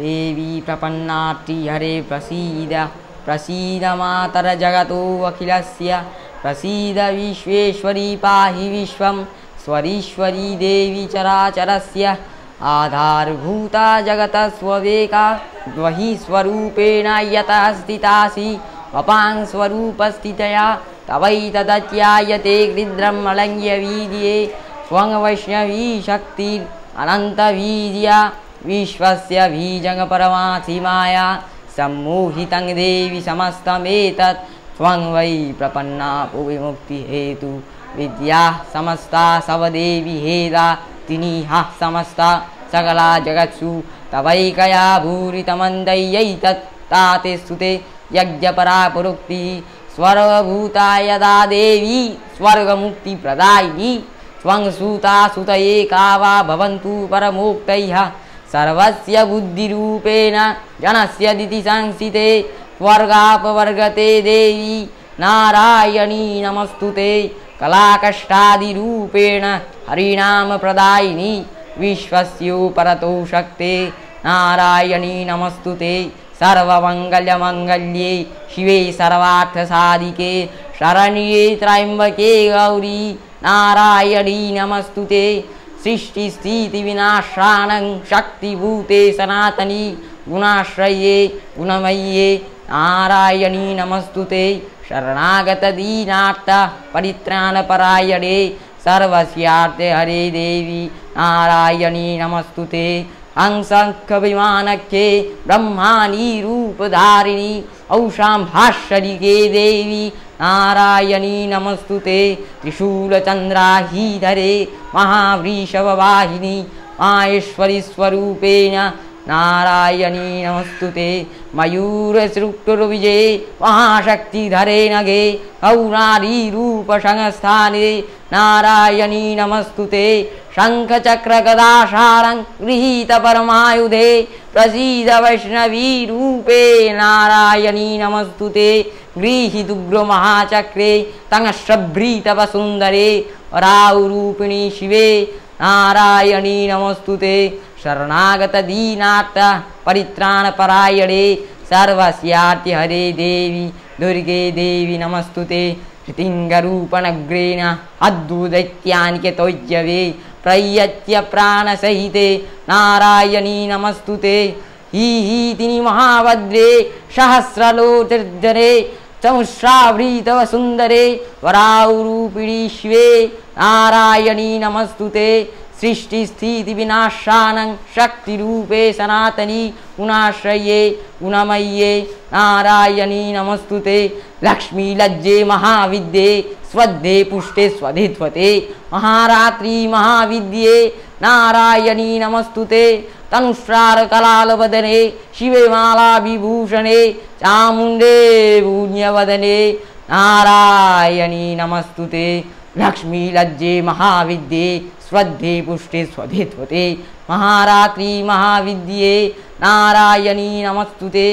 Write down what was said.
देवी प्रपन्नाति हरे प्रसीद प्रसीद मातर जगतो अखिलस्य प्रसीद विश्वेश्वरी पाहि विश्वं स्वरीश्वरी देवी चराचरस्य आधारभूता जगत स्ववेका वही स्वरूपेण यतः स्थितासि वपां स्वरूपस्थितया तवैतदत्यायते गृद्रह्मलङ्घ्यवीर्ये स्वं वैष्णवी शक्तिर् अनन्तवीर्या विश्वस्य बीजं परमार्थि माया सम्मोहितं देवी समस्तमेतत् त्वं वै प्रपन्ना विमुक्ति हेतु विद्या समस्ता सवदेवी हेदा तिनिहा समस्ता सकला जगत्सु तवैकया भूरितमन्दैयैतत् ताते स्तुते यज्ञपरा पुरुक्ति स्वर्गभूता यदा देवी स्वर्गमुक्तिप्रदायिनी त्वं सुता सुतये का वा भवन्तु परमोक्तैः सर्वस्य बुद्धिरूपेण जनस्य दिति संस्थिते स्वर्गापवर्गते देवी नारायणी नमस्तुते कलाकष्टादिरूपेण हरिनाम प्रदायिनी विश्वस्योपरतो शक्ते नारायणी नमस्तुते सर्वमङ्गल्यमङ्गल्ये शिवे सर्वार्थसाधिके शरण्ये त्र्यम्बके गौरी नारायणी नमस्तुते सृष्टिस्थितिविनाशानं शक्तिभूते सनातनी गुणाश्रये गुणमय्ये नारायणी नमस्तुते शरणागतदीनार्थ परित्राणपरायणे सर्वस्यार्थे हरे देवी नारायणी नमस्तुते हंसङ्खविमानख्ये ब्रह्माणी रूपधारिणी औषां भाष्यरिके देवी नारायणी नमस्तुते त्रिशूलचन्द्राहीधरे महावृषभवाहिनी माहेश्वरी स्वरूपेण नारायणी नमस्तुते मयूरसृक्तुर्विजये महाशक्तिधरे नगे कौणारीरूपसंस्थाने नारायणी नमस्तुते शङ्खचक्रगदाशारं गृहीतपरमायुधे प्रसीद वैष्णवी रूपे नारायणी नमस्तुते गृहीतुग्रमहाचक्रे तङ्गश्रभ्रीतवसुन्दरे वराहरूपिणी शिवे नारायणी नमस्तुते शरणागतदीनार्थ परित्राणपरायणे सर्वस्यार्थे हरे देवी दुर्गे देवी नमस्तुते हृतिङ्गरूपणग्रेण अद्भुतदैत्यानिके तोज्यवे प्रयत्य प्राणसहिते नारायणी नमस्तुते हीतिनि महाभद्रे सहस्रलोचर्जरे संश्रावृतवसुन्दरे वराहरूपिणी शिवे नारायणी नमस्तुते सृष्टिस्थितिविनाशानं शक्तिरूपे सनातनी गुणाश्रये गुणमय्ये नारायणी नमस्तुते लक्ष्मीलज्जे महाविद्ये स्वध्ये पुष्टे स्वधिध्वते महारात्रि महाविद्ये नारायणी नमस्तुते तनुश्रारकलालवदने शिवे मालाविभूषणे चामुण्डे पूज्यवदने नारायणी नमस्तुते लक्ष्मीलज्जे महाविद्ये स्वध्ये पुष्टे स्वधिध्वते महारात्रि महाविद्ये नारायणी नमस्तुते।